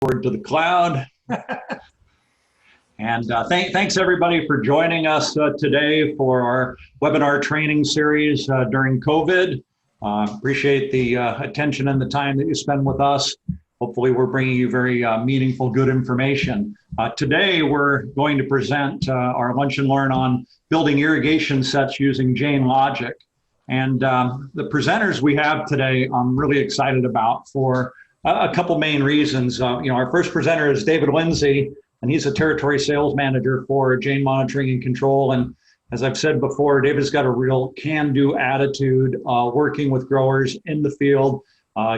forward to the cloud. And thanks everybody for joining us today for our webinar training series during COVID. Appreciate the attention and the time that you spend with us. Hopefully we're bringing you very meaningful, good information. Today we're going to present our Lunch and Learn on building irrigation sets using Jain Logic. And the presenters we have today I'm really excited about for a couple main reasons. Our first presenter is David Lindsey, and he's a territory sales manager for Jain Monitoring and Control. And as I've said before, David's got a real can-do attitude, working with growers in the field,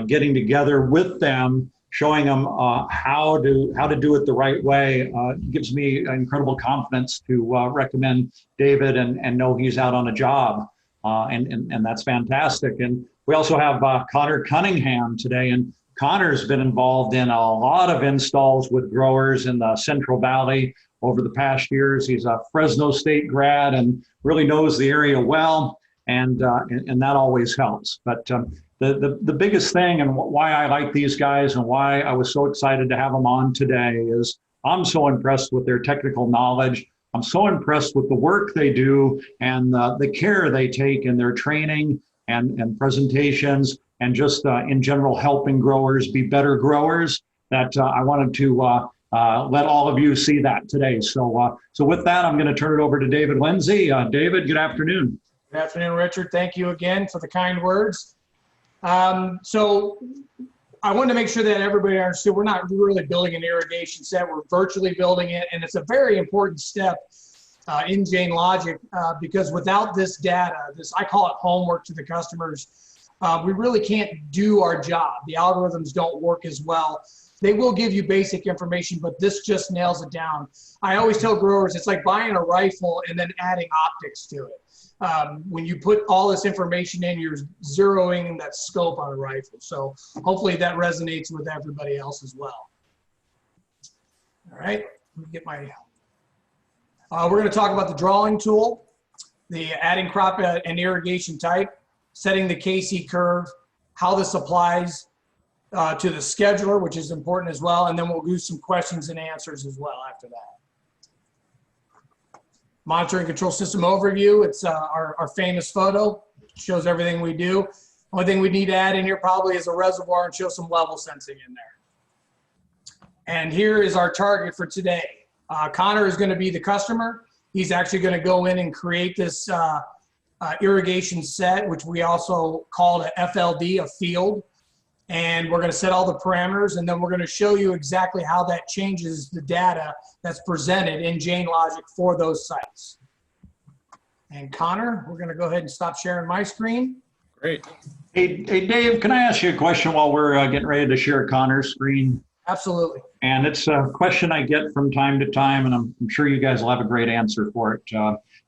getting together with them, showing them how to do it the right way. Gives me incredible confidence to recommend David and know he's out on a job, and that's fantastic. And we also have Cunningham today, and Connor's been involved in a lot of installs with growers in the Central Valley over the past years. He's a Fresno State grad and really knows the area well, and that always helps. But the biggest thing and why I like these guys and why I was so excited to have them on today is I'm so impressed with their technical knowledge. I'm so impressed with the work they do and the care they take in their training and presentations, and just in general helping growers be better growers, that I wanted to let all of you see that today. So with that, I'm going to turn it over to David Lindsey. David, good afternoon. Good afternoon, Richard. Thank you again for the kind words. So I wanted to make sure that everybody understood we're not really building an irrigation set. We're virtually building it, and it's a very important step in Jain Logic because without this data, I call it homework to the customers, we really can't do our job. The algorithms don't work as well. They will give you basic information, but this just nails it down. I always tell growers, it's like buying a rifle and then adding optics to it. When you put all this information in, you're zeroing that scope on a rifle. So hopefully that resonates with everybody else as well. All right, let me get my, we're gonna talk about the drawing tool, the adding crop and irrigation type, setting the KC curve, how this applies to the scheduler, which is important as well, and then we'll do some questions and answers as well after that. Monitoring control system overview, it's our famous photo, shows everything we do. Only thing we need to add in here probably is a reservoir and show some level sensing in there. And here is our target for today. Connor is gonna be the customer. He's actually gonna go in and create this irrigation set, which we also called a FLD, a field. And we're going to set all the parameters, and then we're going to show you exactly how that changes the data that's presented in Jain Logic for those sites. And Connor, we're going to go ahead and stop sharing my screen. Great. Hey Dave, can I ask you a question while we're getting ready to share Connor's screen? Absolutely. And it's a question I get from time to time, and I'm sure you guys will have a great answer for it.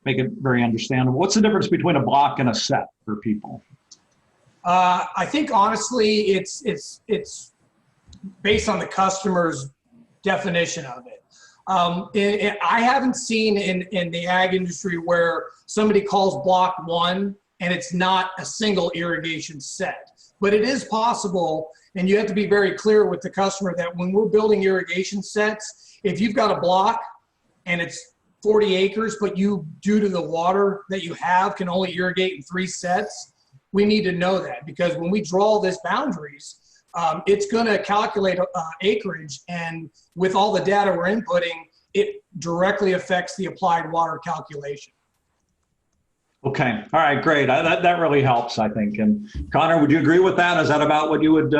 Make it very understandable. What's the difference between a block and a set for people? I think honestly, it's based on the customer's definition of it. I haven't seen in the ag industry where somebody calls block one and it's not a single irrigation set. But it is possible, and you have to be very clear with the customer that when we're building irrigation sets, if you've got a block and it's 40 acres, but you, due to the water that you have, can only irrigate in 3 sets, we need to know that, because when we draw these boundaries, it's going to calculate acreage, and with all the data we're inputting, it directly affects the applied water calculation. Okay, all right, great. That really helps, I think. And Connor, would you agree with that? Is that about what you would?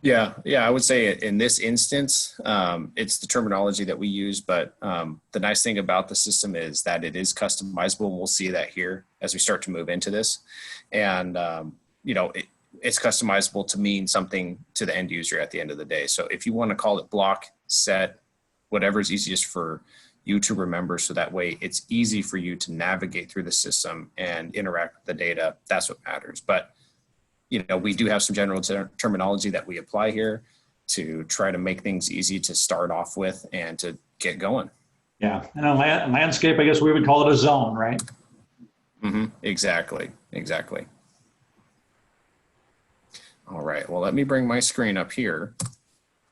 Yeah, I would say in this instance, it's the terminology that we use, but the nice thing about the system is that it is customizable, and we'll see that here as we start to move into this. And, it's customizable to mean something to the end user at the end of the day. So if you want to call it block, set, whatever is easiest for you to remember, so that way it's easy for you to navigate through the system and interact with the data, that's what matters. But we do have some general terminology that we apply here to try to make things easy to start off with and to get going. Yeah, and a landscape, I guess we would call it a zone, right? Mm-hmm. Exactly. All right, well, let me bring my screen up here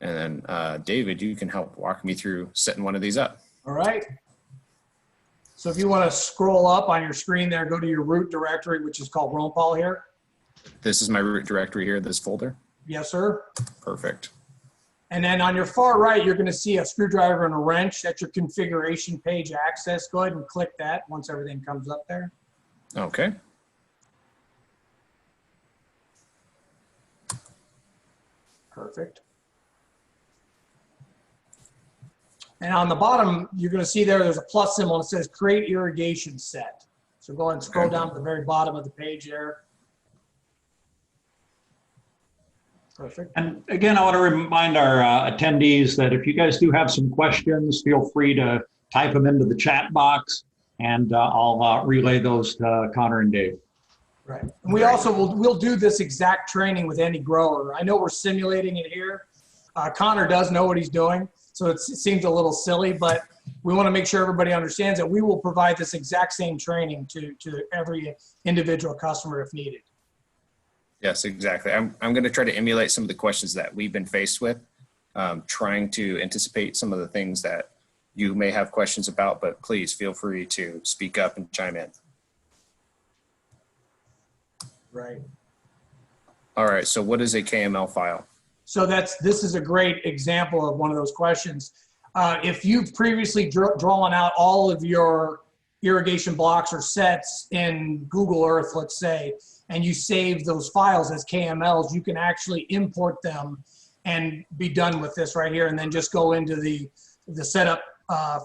And then David, you can help walk me through setting one of these up. All right. So if you want to scroll up on your screen there, go to your root directory, which is called Rompal here. This is my root directory here, this folder? Yes, sir. Perfect. And then on your far right, you're going to see a screwdriver and a wrench. That's your configuration page access. Go ahead and click that once everything comes up there. Okay. Perfect. And on the bottom, you're going to see there's a plus symbol and it says create irrigation set. So go ahead and scroll down to the very bottom of the page there. Perfect. And again, I want to remind our attendees that if you guys do have some questions, feel free to type them into the chat box, and I'll relay those to Connor and Dave. Right. And we also we'll do this exact training with any grower. I know we're simulating it here. Connor does know what he's doing, so it seems a little silly, but we want to make sure everybody understands that we will provide this exact same training to every individual customer if needed. Yes, exactly. I'm going to try to emulate some of the questions that we've been faced with, trying to anticipate some of the things that you may have questions about, but please feel free to speak up and chime in. Right. All right. So what is a KML file? So this is a great example of one of those questions. If you've previously drawn out all of your irrigation blocks or sets in Google Earth, let's say, and you save those files as KMLs, you can actually import them and be done with this right here, and then just go into the setup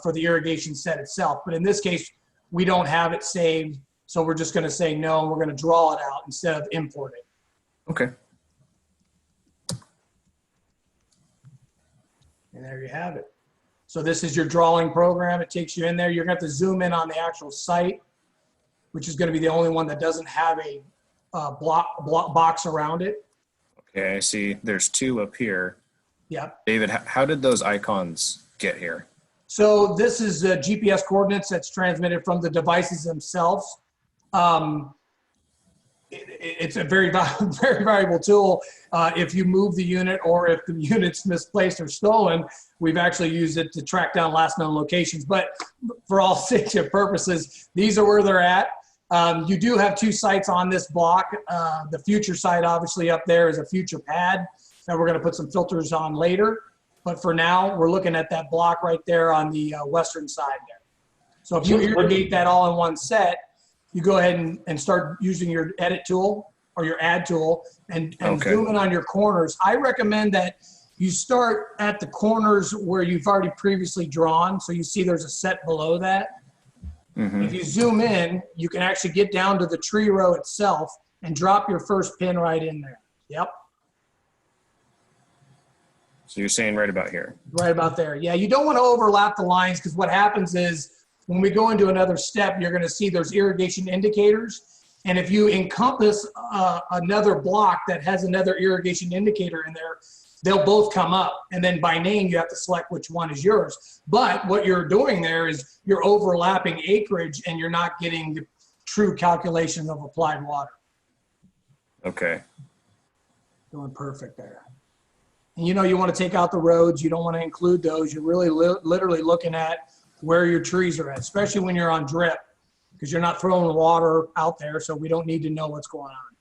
for the irrigation set itself. But in this case, we don't have it saved, so we're just going to say no, and we're going to draw it out instead of importing. Okay. And there you have it. So this is your drawing program. It takes you in there. You're going to have to zoom in on the actual site, which is going to be the only one that doesn't have a block box around it. Okay, I see there's two up here. Yep. David, how did those icons get here? So this is GPS coordinates that's transmitted from the devices themselves. It's a very valuable tool. If you move the unit or if the unit's misplaced or stolen, we've actually used it to track down last known locations. But for all safety purposes, these are where they're at. You do have two sites on this block. The future site obviously up there is a future pad that we're going to put some filters on later. But for now, we're looking at that block right there on the western side there. So if you irrigate that all in one set, you go ahead and start using your edit tool or your add tool and zoom in on your corners. I recommend that you start at the corners where you've already previously drawn. So you see there's a set below that. Mm-hmm. If you zoom in, you can actually get down to the tree row itself and drop your first pin right in there. Yep. So you're saying right about here? Right about there. Yeah, you don't want to overlap the lines because what happens is when we go into another step, you're going to see there's irrigation indicators. And if you encompass another block that has another irrigation indicator in there, they'll both come up. And then by name, you have to select which one is yours. But what you're doing there is you're overlapping acreage and you're not getting the true calculation of applied water. Okay. Doing perfect there. And you know, you want to take out the roads. You don't want to include those. You're really literally looking at where your trees are at, especially when you're on drip, because you're not throwing water out there, so we don't need to know what's going on.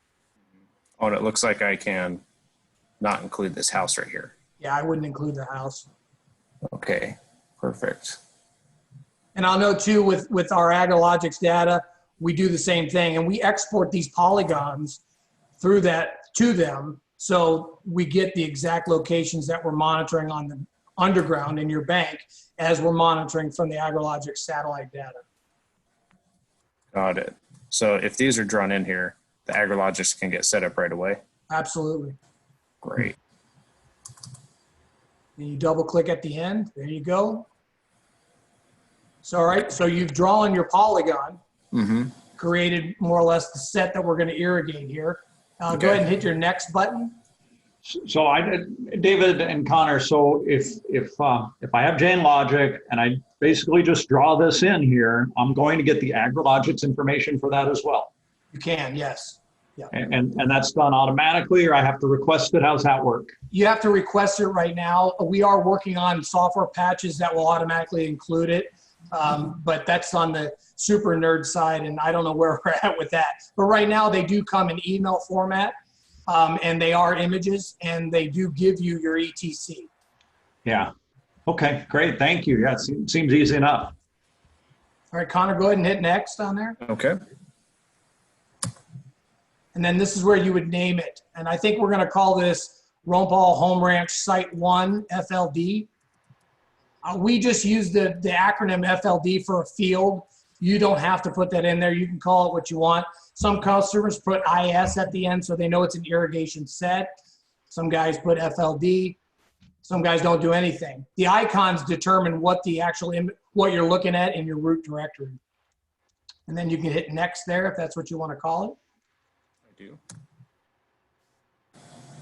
Oh, and it looks like I can not include this house right here. Yeah, I wouldn't include the house. Okay, perfect. And I'll note too, with our AgriLogix data, we do the same thing, and we export these polygons through that to them, so we get the exact locations that we're monitoring on the underground in your bank as we're monitoring from the AgriLogix satellite data. Got it. So if these are drawn in here, the AgriLogix can get set up right away? Absolutely. Great. And you double click at the end. There you go. So, all right, so you've drawn your polygon, created more or less the set that we're going to irrigate here. Okay. Go ahead and hit your next button. So David and Connor, so if I have Jain Logic and I basically just draw this in here, I'm going to get the AgriLogix information for that as well. You can, yes. Yeah. And that's done automatically, or I have to request it? How's that work? You have to request it right now. We are working on software patches that will automatically include it. But that's on the super nerd side, and I don't know where we're at with that. But right now they do come in email format, and they are images, and they do give you your ETC. Yeah. Okay, great. Thank you. Yeah, it seems easy enough. All right, Connor, go ahead and hit next on there. Okay. And then this is where you would name it. And I think we're going to call this Rompal Home Ranch Site 1 FLD. We just use the acronym FLD for a field. You don't have to put that in there. You can call it what you want. Some customers put IS at the end so they know it's an irrigation set. Some guys put FLD. Some guys don't do anything. The icons determine what the actual what you're looking at in your root directory. And then you can hit next there if that's what you want to call it. I do.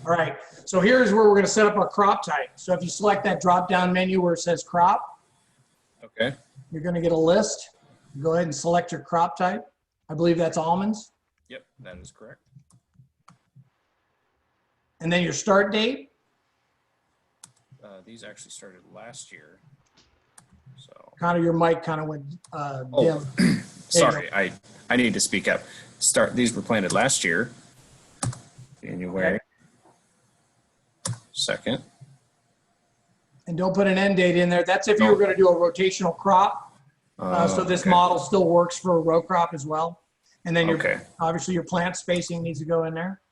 All right, so here's where we're going to set up our crop type. So if you select that drop-down menu where it says crop, Okay. you're going to get a list. Go ahead and select your crop type. I believe that's almonds. Yep, that is correct. And then your start date. These actually started last year. So. Kind of your mic kind of went dim. Sorry, I need to speak up. These were planted last year. January. Okay. 2nd. And don't put an end date in there. That's if you were going to do a rotational crop. So this okay. model still works for a row crop as well. And then Okay. obviously your plant spacing needs to go in there.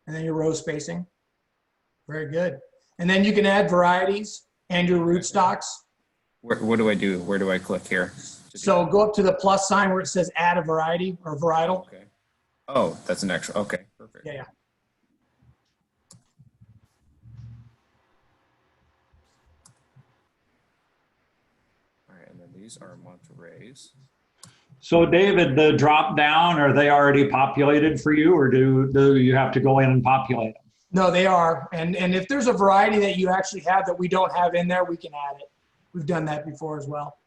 And then your row spacing. Very good. And then you can add varieties and your root stocks. What do I do? Where do I click here? So go up to the plus sign where it says add a variety or varietal. Okay. Oh, that's an extra. Okay, perfect. Yeah. All right, and then these are Monterey's. So David, the drop down, are they already populated for you, or do you have to go in and populate them? No, they are. And if there's a variety that you actually have that we don't have in there, we can add it. We've done that before as well.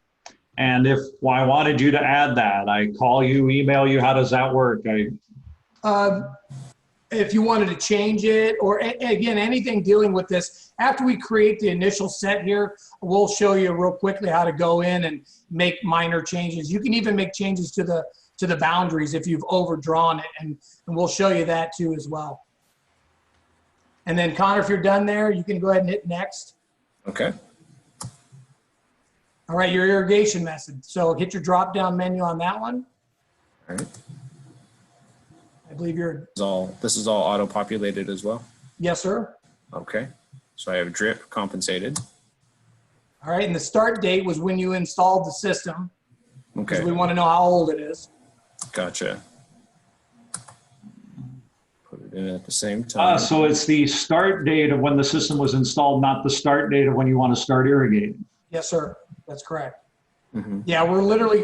And if I wanted you to add that, I call you, email you, how does that work? If you wanted to change it, or again, anything dealing with this, after we create the initial set here, we'll show you real quickly how to go in and make minor changes. You can even make changes to the boundaries if you've overdrawn it, and we'll show you that too as well. And then Connor, if you're done there, you can go ahead and hit next. Okay. All right, your irrigation method. So hit your drop-down menu on that one. All right. I believe This is all auto-populated as well? Yes, sir. Okay. So I have drip compensated. All right, and the start date was when you installed the system. Okay. Because we want to know how old it is. Gotcha. Put it in at the same time. So it's the start date of when the system was installed, not the start date of when you want to start irrigating. Yes, sir. That's correct. Mm-hmm. Yeah,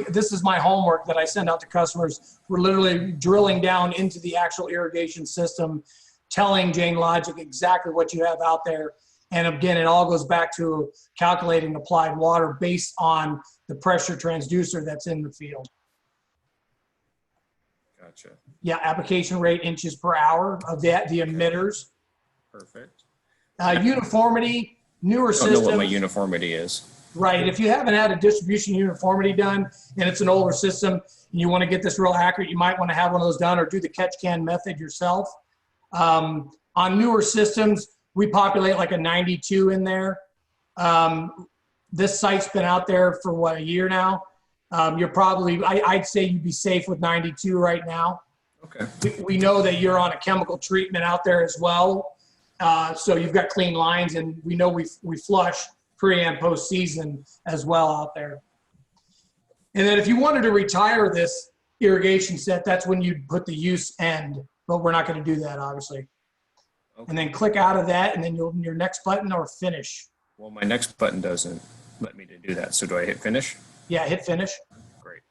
this is my homework that I send out to customers. We're literally drilling down into the actual irrigation system, telling Jain Logic exactly what you have out there. And again, it all goes back to calculating applied water based on the pressure transducer that's in the field. Gotcha. Yeah, application rate inches per hour of the emitters. Perfect. Uniformity, newer I don't know what my systems. uniformity is. Right. If you haven't had a distribution uniformity done and it's an older system and you want to get this real accurate, you might want to have one of those done or do the catch can method yourself. On newer systems, we populate like a 92 in there. This site's been out there for what, a year now? You're probably, I'd say you'd be safe with 92 right now. Okay. We know that you're on a chemical treatment out there as well. So you've got clean lines, and we know we flush pre and post season as well out there. And then if you wanted to retire this irrigation set, that's when you'd put the use end, but we're not going to do that, obviously. Okay. And then click out of that, and then your next button or finish. Well, my next button doesn't let me to do that. So do I hit finish? Yeah, hit finish. Great.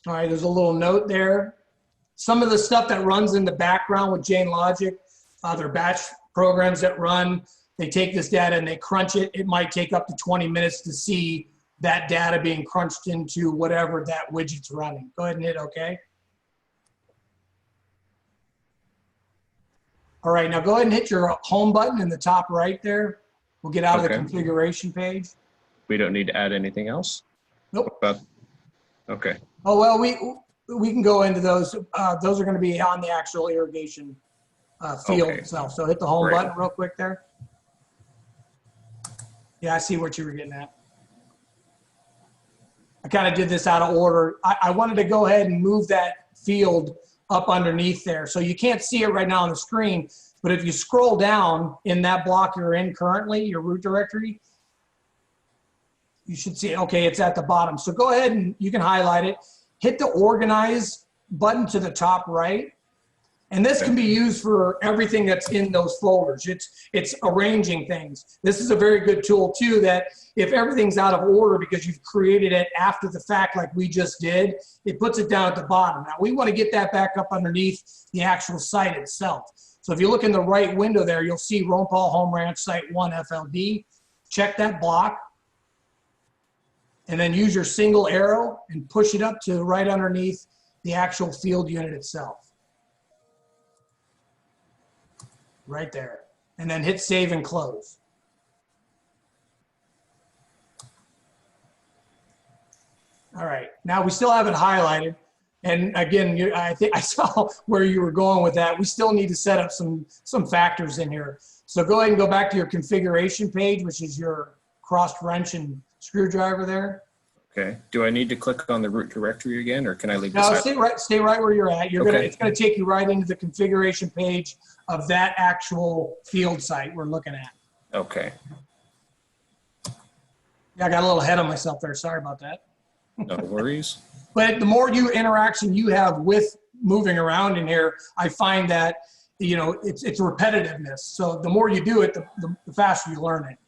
All right, there's a little note there. Some of the stuff that runs in the background with Jain Logic, their batch programs that run, they take this data and they crunch it. It might take up to 20 minutes to see that data being crunched into whatever that widget's running. Go ahead and hit OK. All right, now go ahead and hit your home button in the top right there. We'll get out of the configuration page. We don't need to add anything else? Nope. Okay. Oh, well, we can go into those. Those are going to be on the actual irrigation field itself. So hit the home button real quick there. Yeah, I see what you were getting at. I kind of did this out of order. I wanted to go ahead and move that field up underneath there. So you can't see it right now on the screen, but if you scroll down in that block you're in currently, your root directory, you should see, okay, it's at the bottom. So go ahead and you can highlight it. Hit the organize button to the top right. And this can be used for everything that's in those folders. It's arranging things. This is a very good tool too, that if everything's out of order because you've created it after the fact like we just did, it puts it down at the bottom. Now we want to get that back up underneath the actual site itself. So if you look in the right window there, you'll see Rome Paul Home Ranch Site 1 FLD. Check that block. And then use your single arrow and push it up to right underneath the actual field unit itself. Right there. And then hit save and close. All right, now we still have it highlighted. And again, I think I saw where you were going with that. We still need to set up some factors in here. So go ahead and go back to your configuration page, which is your cross wrench and screwdriver there. Okay. Do I need to click on the root directory again, or can I leave No, this? stay right where you're at. It's gonna take you right into the configuration page of that actual field site we're looking at. Okay. Yeah, I got a little ahead of myself there. Sorry about that. No worries. But the more interaction you have with moving around in here, I find that, you know, it's repetitiveness. So the more you do it, the faster you learn it.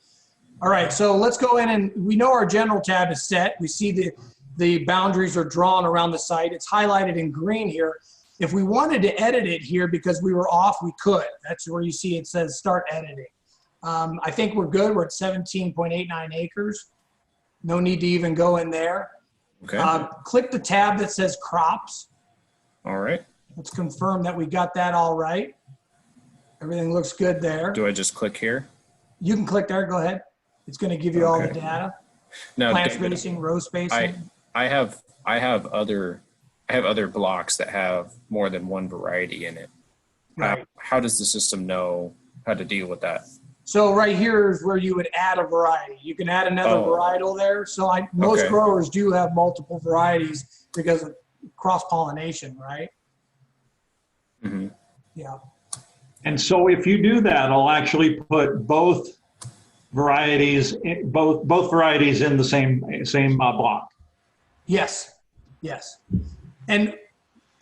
All right, so let's go in and we know our general tab is set. We see the boundaries are drawn around the site. It's highlighted in green here. If we wanted to edit it here because we were off, we could. That's where you see it says start editing. I think we're good. We're at 17.89 acres. No need to even go in there. Okay. Click the tab that says crops. All right. Let's confirm that we got that all right. Everything looks good there. Do I just click here? You can click there. Go ahead. It's going to give you all the data. Now, Plant David, spacing, row spacing. I have other blocks that have more than one variety in it. Right. How does the system know how to deal with that? So right here is where you would add a variety. You can add another varietal there. So most growers do have multiple varieties because of cross-pollination, right? Mm-hmm. Yeah. And so if you do that, I'll actually put both varieties in the same block. Yes. Yes. And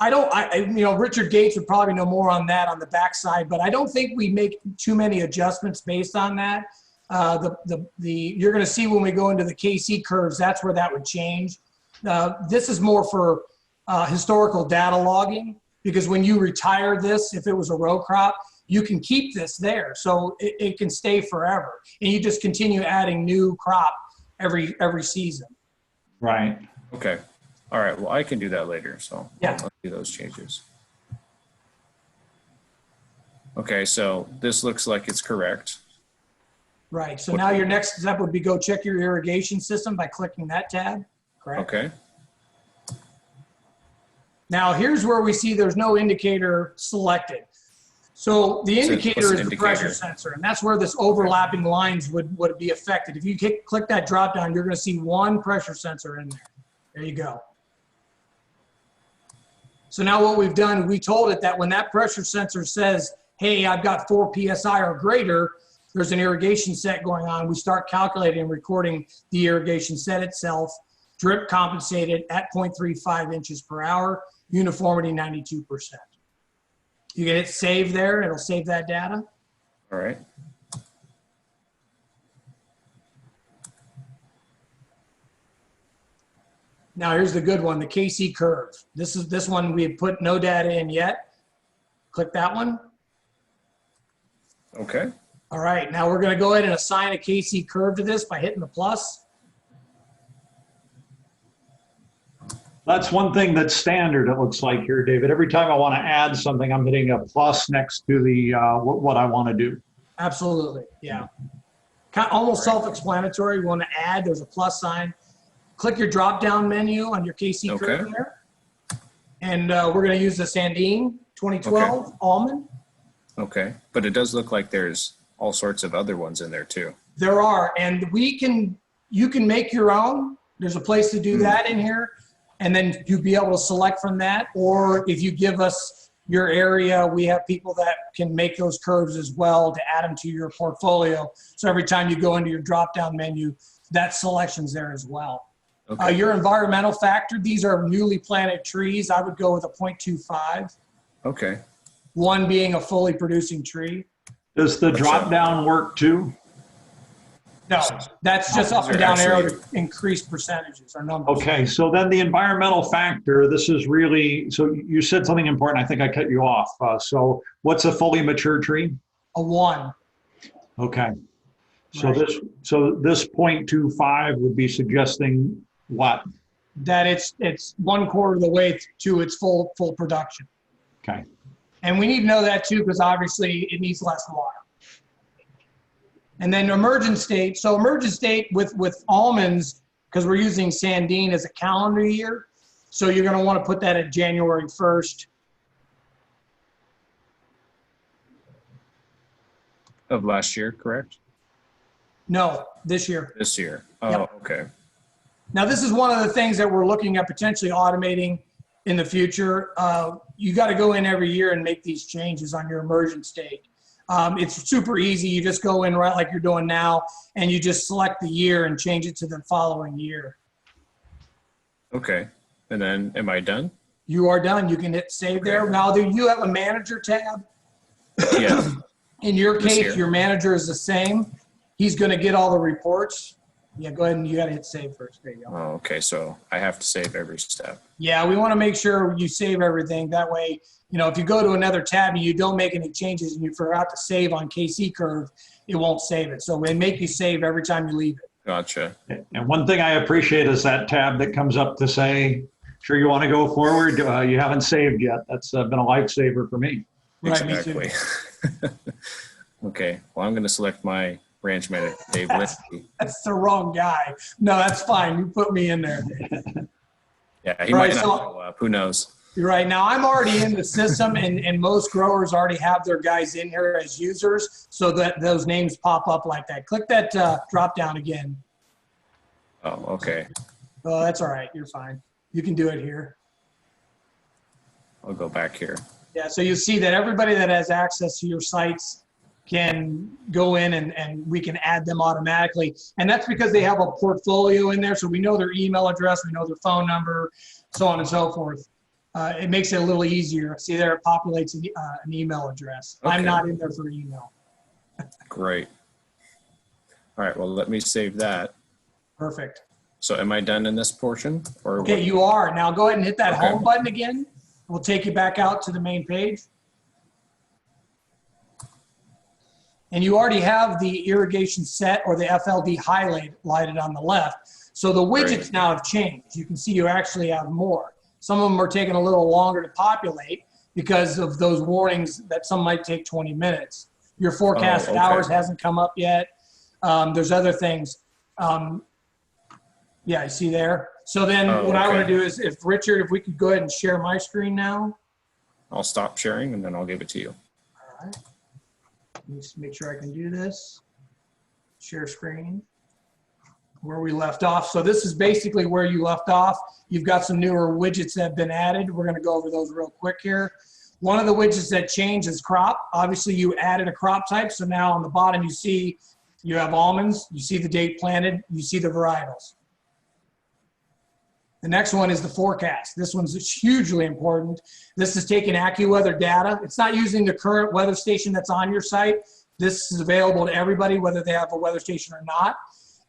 Richard Gates would probably know more on that on the backside, but I don't think we make too many adjustments based on that. You're going to see when we go into the KC curves, that's where that would change. This is more for historical data logging, because when you retire this, if it was a row crop, you can keep this there. So it can stay forever. And you just continue adding new crop every season. Right. Okay. All right. Well, I can do that later. So yeah, I'll do those changes. Okay. So this looks like it's correct. Right. So now your next step would be go check your irrigation system by clicking that tab. Correct. Okay. Now here's where we see there's no indicator selected. So the indicator is the pressure sensor, and that's where this overlapping lines would be affected. If you click that drop down, you're going to see one pressure sensor in there. There you go. So now what we've done, we told it that when that pressure sensor says, hey, I've got 4 PSI or greater, there's an irrigation set going on. We start calculating and recording the irrigation set itself, drip compensated at 0.35 inches per hour, uniformity 92%. You can hit save there, it'll save that data. All right. Now here's the good one, the KC curve. This one we have put no data in yet. Click that one. Okay. All right, now we're going to go ahead and assign a KC curve to this by hitting the plus. That's one thing that's standard, it looks like here, David. Every time I want to add something, I'm hitting a plus next to the what I want to do. Absolutely, yeah. Almost self-explanatory. You want to add, there's a plus sign. Click your drop-down menu on your KC curve there. And we're going to use the Sandine 2012 almond. Okay, but it does look like there's all sorts of other ones in there too. There are, and you can make your own. There's a place to do that in here. And then you'll be able to select from that. Or if you give us your area, we have people that can make those curves as well to add them to your portfolio. So every time you go into your drop-down menu, that selection's there as well. Okay. Your environmental factor, these are newly planted trees. I would go with a 0.25. Okay. One being a fully producing tree. Does the drop-down work too? No, that's just up and down arrow to increase percentages or numbers. Okay, so then the environmental factor, this is really, so you said something important, I think I cut you off. So what's a fully mature tree? A 1. Okay, so Right. this 0.25 would be suggesting what? That it's 1/4 of the way to its full production. Okay. And we need to know that too, because obviously it needs less water. And then emergent state. So emergent state with almonds, because we're using Sandine as a calendar year. So you're going to want to put that at January 1st. Of last year, correct? No, this year. This year. Oh, Yep. okay. Now, this is one of the things that we're looking at potentially automating in the future. You got to go in every year and make these changes on your emergent state. It's super easy. You just go in right like you're doing now, and you just select the year and change it to the following year. Okay. And then am I done? You are done. You can hit save there. Now, do you have a manager tab? Yeah. In your This case, here. your manager is the same. He's going to get all the reports. Yeah, go ahead and you got to hit save first. There you go. Oh, okay. So I have to save every step. Yeah, we want to make sure you save everything. That way, you know, if you go to another tab and you don't make any changes and you forgot to save on KC curve, it won't save it. So we make you save every time you leave it. Gotcha. And one thing I appreciate is that tab that comes up to say, sure you want to go forward, you haven't saved yet. That's been a lifesaver for me. Right, me too. Exactly. Okay. Well, I'm going to select my ranch manager, Dave Lindsey. That's the wrong guy. No, that's fine. You put me in there. Yeah, he Right, might not so- show up. Who knows? You're right. Now, I'm already in the system, and most growers already have their guys in here as users, so that those names pop up like that. Click that drop down again. Oh, okay. Oh, that's all right. You're fine. You can do it here. I'll go back here. Yeah, so you see that everybody that has access to your sites can go in and we can add them automatically. And that's because they have a portfolio in there, so we know their email address, we know their phone number, so on and so forth. It makes it a little easier. See there, it populates an email address. Okay. I'm not in there for email. Great. All right, well, let me save that. Perfect. So am I done in this portion? Or Okay, what? you are. Now go ahead and hit that Okay. home button again. We'll take you back out to the main page. And you already have the irrigation set or the FLD highlighted on the left. So the widgets Great. now have changed. You can see you actually have more. Some of them are taking a little longer to populate because of those warnings that some might take 20 minutes. Your forecasted okay. hours hasn't come up yet. There's other things. Yeah, you see there? So then what I want to do is if we could go ahead and share my screen now. I'll stop sharing and then I'll give it to you. All right. Let me just make sure I can do this. Share screen. Where we left off. So this is basically where you left off. You've got some newer widgets that have been added. We're going to go over those real quick here. One of the widgets that changed is crop. Obviously, you added a crop type. So now on the bottom, you see you have almonds. You see the date planted. You see the varietals. The next one is the forecast. This one's hugely important. This is taking AccuWeather data. It's not using the current weather station that's on your site. This is available to everybody, whether they have a weather station or not.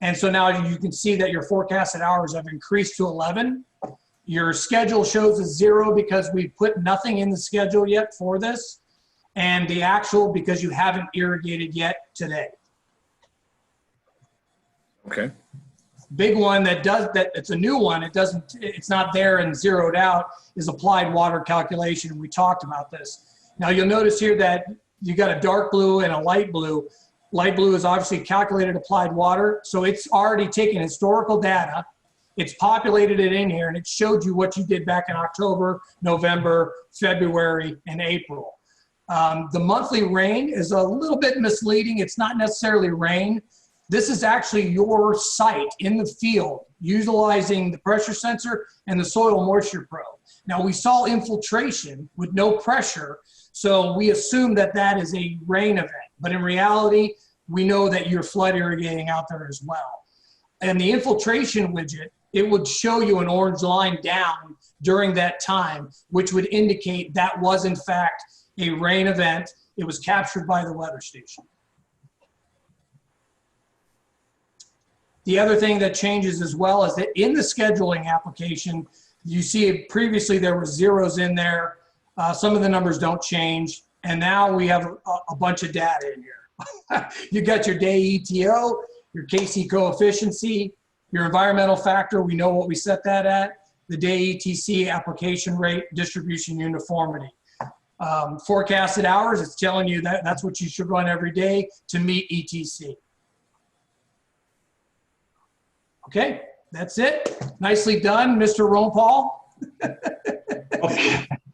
And so now you can see that your forecasted hours have increased to 11. Your schedule shows a 0 because we put nothing in the schedule yet for this. and the actual because you haven't irrigated yet today. Okay. Big one that does that, it's a new one, it's not there and zeroed out, is applied water calculation. We talked about this. Now you'll notice here that you got a dark blue and a light blue. Light blue is obviously calculated applied water, so it's already taken historical data, it's populated it in here, and it showed you what you did back in October, November, February, and April. The monthly rain is a little bit misleading. It's not necessarily rain. This is actually your site in the field utilizing the pressure sensor and the soil moisture probe. Now we saw infiltration with no pressure, so we assume that that is a rain event. But in reality, we know that you're flood irrigating out there as well. And the infiltration widget, it would show you an orange line down during that time, which would indicate that was in fact a rain event. It was captured by the weather station. The other thing that changes as well is that in the scheduling application, you see previously there were zeros in there. Some of the numbers don't change. And now we have a bunch of data in here. You got your day ETO, your KC coefficient, your environmental factor, we know what we set that at, the day ETC, application rate, distribution uniformity. Forecasted hours, it's telling you that that's what you should run every day to meet ETC. Okay, that's it. Nicely done, Mr. Ron Paul.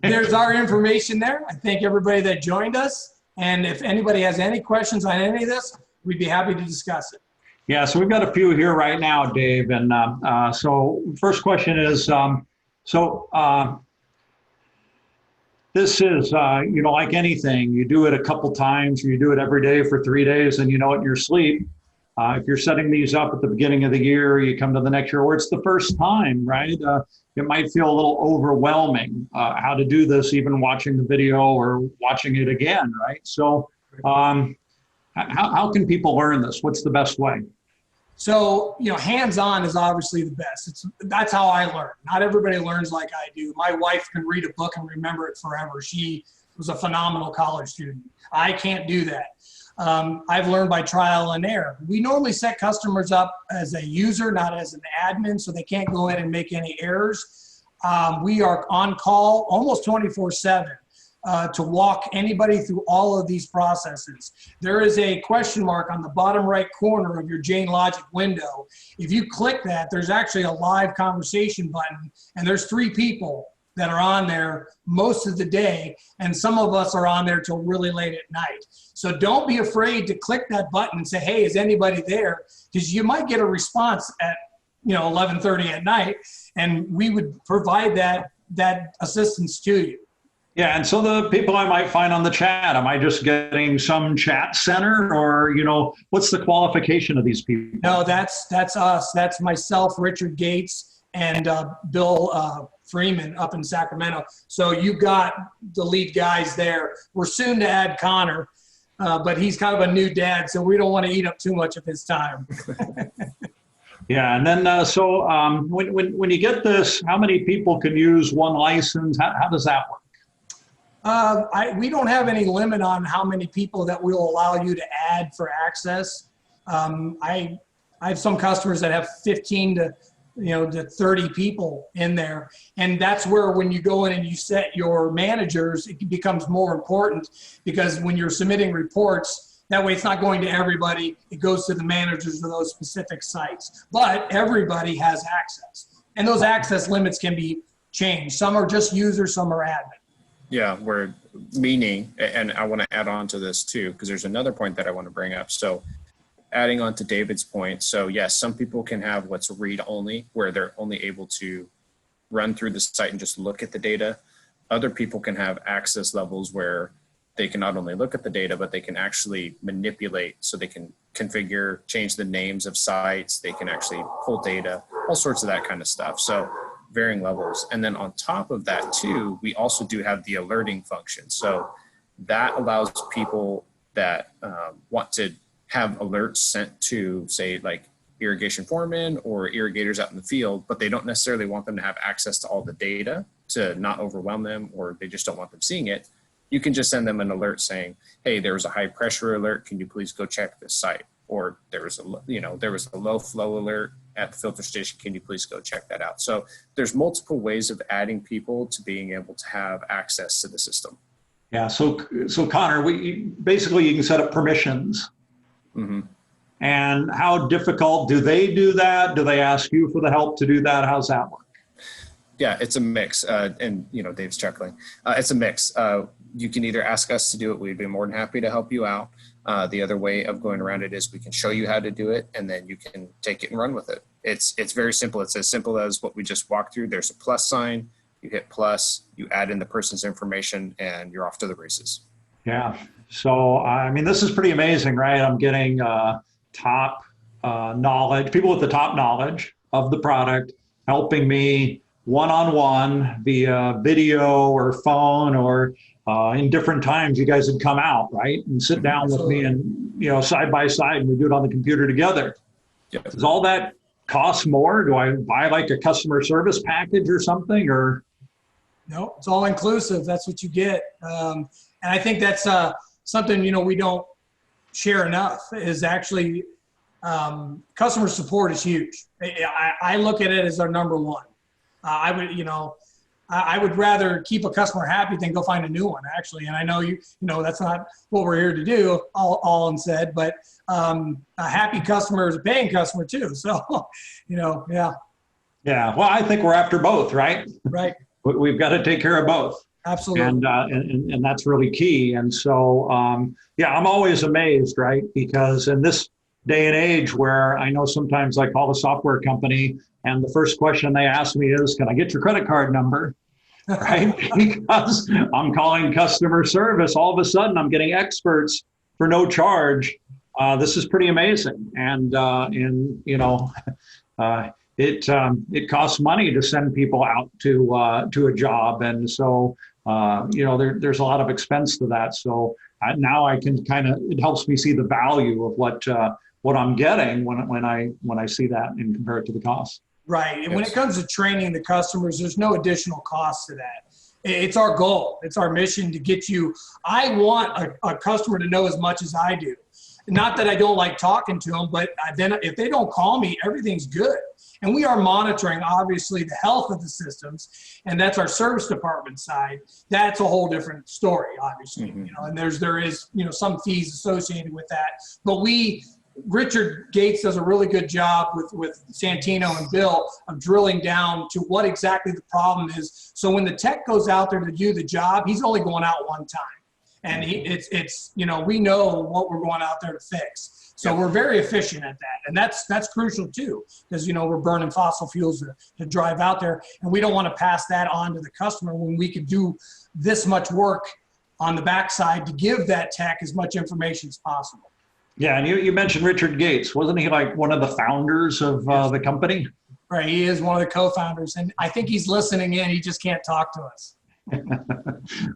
There's our information there. I thank everybody that joined us. And if anybody has any questions on any of this, we'd be happy to discuss it. Yeah, so we've got a few here right now, Dave. And so first question is, this is, you know, like anything, you do it a couple times, you do it every day for 3 days, and you know it in your sleep. If you're setting these up at the beginning of the year, you come to the next year, or it's the first time, right? It might feel a little overwhelming how to do this, even watching the video or watching it again, right? So how can people learn this? What's the best way? So, you know, hands-on is obviously the best. That's how I learn. Not everybody learns like I do. My wife can read a book and remember it forever. She was a phenomenal college student. I can't do that. I've learned by trial and error. We normally set customers up as a user, not as an admin, so they can't go in and make any errors. We are on call almost 24/7 to walk anybody through all of these processes. There is a question mark on the bottom right corner of your Jain Logic window. If you click that, there's actually a live conversation button, and there's 3 people that are on there most of the day, and some of us are on there till really late at night. So don't be afraid to click that button and say, hey, is anybody there? Because you might get a response at 11:30 at night, and we would provide that assistance to you. Yeah, and so the people I might find on the chat, am I just getting some chat center, or, you know, what's the qualification of these people? No, that's us. That's myself, Richard Gates, and Bill Freeman up in Sacramento. So you got the lead guys there. We're soon to add Connor, but he's kind of a new dad, so we don't want to eat up too much of his time. Yeah, and then when you get this, how many people can use one license? How does that work? We don't have any limit on how many people that we'll allow you to add for access. I have some customers that have 15 to 30 people in there. And that's where when you go in and you set your managers, it becomes more important, because when you're submitting reports, that way it's not going to everybody, it goes to the managers of those specific sites. But everybody has access. And those access limits can be changed. Some are just users, some are admin. Yeah, we're meaning, and I want to add on to this too, because there's another point that I want to bring up. So adding on to David's point, so yes, some people can have what's read only, where they're only able to run through the site and just look at the data. Other people can have access levels where they can not only look at the data, but they can actually manipulate, so they can configure, change the names of sites, they can actually pull data, all sorts of that kind of stuff. So varying levels. And then on top of that too, we also do have the alerting function. So that allows people that want to have alerts sent to, say, like irrigation foremen or irrigators out in the field, but they don't necessarily want them to have access to all the data to not overwhelm them, or they just don't want them seeing it. You can just send them an alert saying, hey, there was a high pressure alert. Can you please go check this site? Or there was a low flow alert at the filter station. Can you please go check that out? So there's multiple ways of adding people to being able to have access to the system. Yeah. So Connor, basically you can set up permissions. Mm-hmm. And how difficult do they do that? Do they ask you for the help to do that? How's that work? Yeah, it's a mix. And Dave's chuckling. It's a mix. You can either ask us to do it. We'd be more than happy to help you out. The other way of going around it is we can show you how to do it, and then you can take it and run with it. It's very simple. It's as simple as what we just walked through. There's a plus sign. You hit plus, you add in the person's information, and you're off to the races. Yeah. So, I mean, this is pretty amazing, right? I'm getting top knowledge, people with the top knowledge of the product, helping me one-on-one via video or phone, or in different times you guys would come out, right? And sit down with me and, side by side, and we do it on the computer together. Yep. Does all that cost more? Do I buy like a customer service package or something, or? No, it's all inclusive. That's what you get. And I think that's something, we don't share enough, is actually customer support is huge. I look at it as our number one. I would rather keep a customer happy than go find a new one, actually. And I know that's not what we're here to do, all unsaid, but a happy customer is a paying customer too. So, yeah. Yeah. Well, I think we're after both, right? Right. We've got to take care of both. Absolutely. And that's really key. And so, I'm always amazed, right? Because in this day and age where I know sometimes I call a software company and the first question they ask me is, can I get your credit card number? Right? Because I'm calling customer service. All of a sudden I'm getting experts for no charge. This is pretty amazing. And it costs money to send people out to a job. And so, there's a lot of expense to that. So now I can it helps me see the value of what I'm getting when I see that and compare it to the cost. Right. And when it comes to training the customers, there's no additional cost to that. It's our goal. It's our mission to get you. I want a customer to know as much as I do. Not that I don't like talking to them, but then if they don't call me, everything's good. And we are monitoring, obviously, the health of the systems, and that's our service department side. That's a whole different story, obviously. Mm-hmm. And there is some fees associated with that. But Richard Gates does a really good job with Santino and Bill of drilling down to what exactly the problem is. So when the tech goes out there to do the job, he's only going out one time. And we know what we're going out there to fix. So we're very efficient at that. And that's crucial too, because, we're burning fossil fuels to drive out there. And we don't want to pass that on to the customer when we could do this much work on the backside to give that tech as much information as possible. Yeah. And you mentioned Richard Gates. Wasn't he like one of the founders of the company? Right. He is one of the co-founders. And I think he's listening in. He just can't talk to us.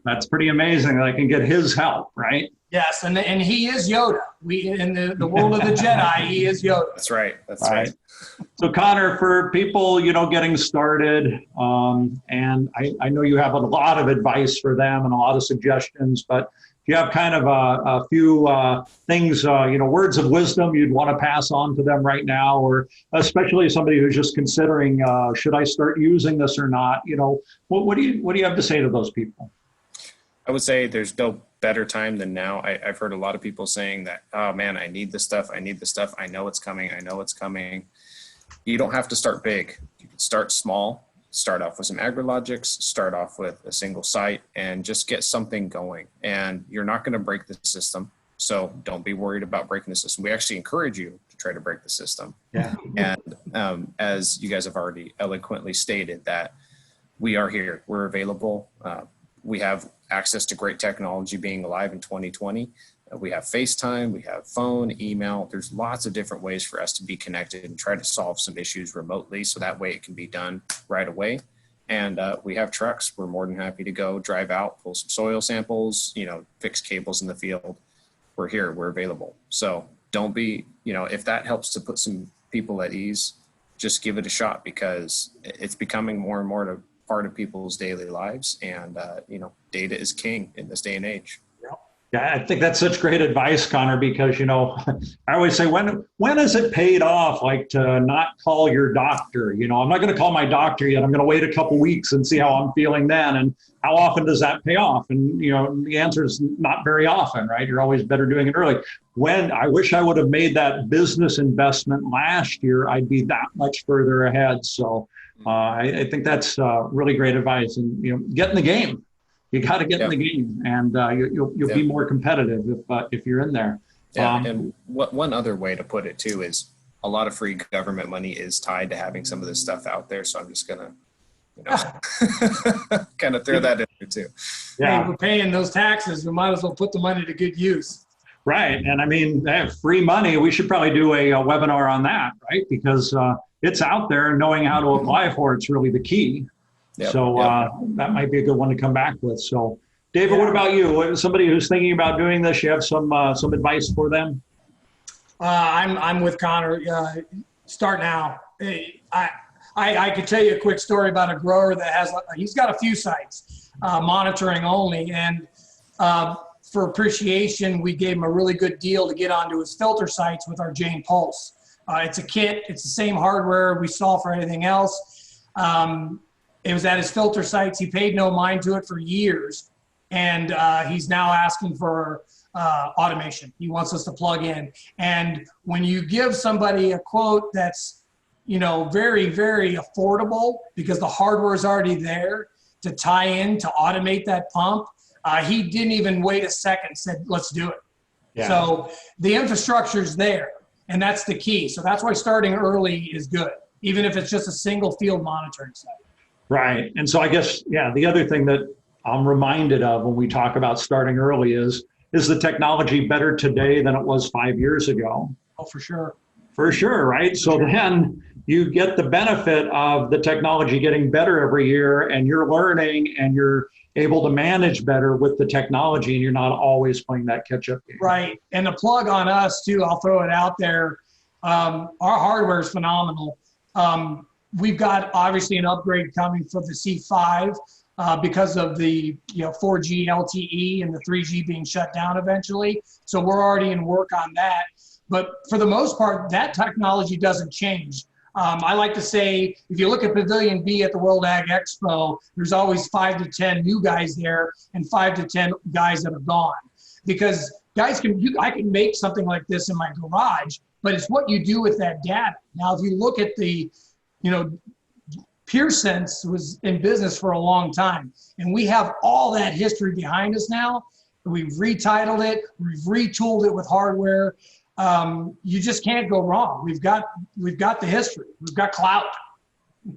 That's pretty amazing that I can get his help, right? Yes, and he is Yoda. In the world of the Jedi, he is Yoda. That's right. That's right. So Connor, for people, getting started, and I know you have a lot of advice for them and a lot of suggestions, but if you have kind of a few things, words of wisdom you'd want to pass on to them right now, or especially somebody who's just considering, should I start using this or not? What do you have to say to those people? I would say there's no better time than now. I've heard a lot of people saying that, oh man, I need this stuff. I need this stuff. I know it's coming. You don't have to start big. You can start small. Start off with some AgriLogics, start off with a single site, and just get something going. And you're not going to break the system, so don't be worried about breaking the system. We actually encourage you to try to break the system. Yeah. And as you guys have already eloquently stated, that we are here. We're available. We have access to great technology being alive in 2020. We have FaceTime, we have phone, email. There's lots of different ways for us to be connected and try to solve some issues remotely. So that way it can be done right away. And we have trucks. We're more than happy to go drive out, pull some soil samples, fix cables in the field. We're here, we're available. So don't be, if that helps to put some people at ease, just give it a shot, because it's becoming more and more a part of people's daily lives. And, data is king in this day and age. Yeah, I think that's such great advice, Connor, because, I always say, when is it paid off, like, to not call your doctor? I'm not going to call my doctor yet. I'm going to wait a couple weeks and see how I'm feeling then. And how often does that pay off? And, the answer is not very often, right? You're always better doing it early. I wish I would have made that business investment last year, I'd be that much further ahead. So I think that's really great advice. And, get in the game. You got to get in the game, and you'll be more competitive if you're in there. Yeah, and one other way to put it too is a lot of free government money is tied to having some of this stuff out there. So I'm just gonna, kind of throw that in there too. Yeah, hey, we're paying those taxes. We might as well put the money to good use. Right, and I mean, free money. We should probably do a webinar on that, right? Because it's out there, and knowing how to apply for it's really the key. Yep, so that might be a good one to come back with. So, David, what about you? Somebody who's thinking about doing this, you have some advice for them? I'm with Connor. Start now. I could tell you a quick story about a grower that he's got a few sites, monitoring only, and for appreciation, we gave him a really good deal to get onto his filter sites with our Jain Pulse. It's a kit. It's the same hardware we saw for anything else. It was at his filter sites. He paid no mind to it for years. And he's now asking for automation. He wants us to plug in. And when you give somebody a quote that's, very, very affordable because the hardware is already there to tie in, to automate that pump, he didn't even wait a second, said, let's do it. Yeah. So the infrastructure's there, and that's the key. So that's why starting early is good, even if it's just a single field monitoring site. Right. And so I guess, the other thing that I'm reminded of when we talk about starting early is the technology better today than it was 5 years ago? Oh, for sure. For sure, right? So then you get the benefit of the technology getting better every year, and you're learning and you're able to manage better with the technology, and you're not always playing that catch-up game. Right. And the plug on us, too, I'll throw it out there. Our hardware is phenomenal. We've got obviously an upgrade coming for the C5 because of the 4G LTE and the 3G being shut down eventually. So we're already in work on that. But for the most part, that technology doesn't change. I like to say, if you look at Pavilion B at the World Ag Expo, there's always 5 to 10 new guys there and 5 to 10 guys that are gone. Because guys I can make something like this in my garage, but it's what you do with that data. Now, if you look at PeerSense was in business for a long time, and we have all that history behind us now. We've retitled it, we've retooled it with hardware. You just can't go wrong. We've got the history. We've got clout.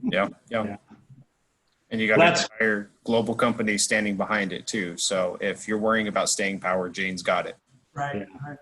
Yeah. And you got an entire global company standing behind it too. So if you're worrying about staying power, Jane's got it. Right. Yeah.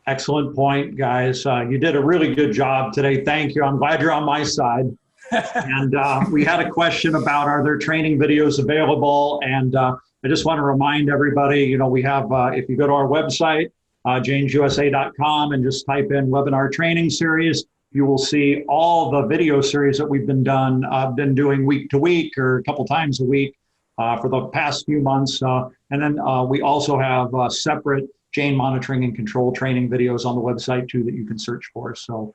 Excellent point, guys. You did a really good job today. Thank you. I'm glad you're on my side. And we had a question about, are there training videos available? And I just want to remind everybody, we have, if you go to our website, janesusa.com, and just type in webinar training series, you will see all the video series that we've been doing week to week or a couple times a week for the past few months. And then we also have separate Jain monitoring and control training videos on the website too that you can search for. So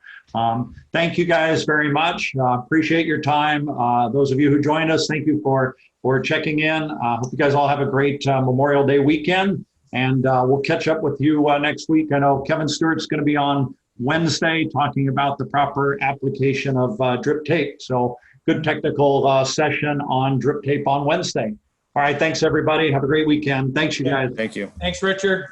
thank you guys very much. Appreciate your time. Those of you who joined us, thank you for checking in. Hope you guys all have a great Memorial Day weekend, and we'll catch up with you next week. I know Kevin Stewart's going to be on Wednesday talking about the proper application of drip tape. So good technical session on drip tape on Wednesday. All right, thanks everybody. Have a great weekend. Thanks you guys. Thank you. Thanks, Richard.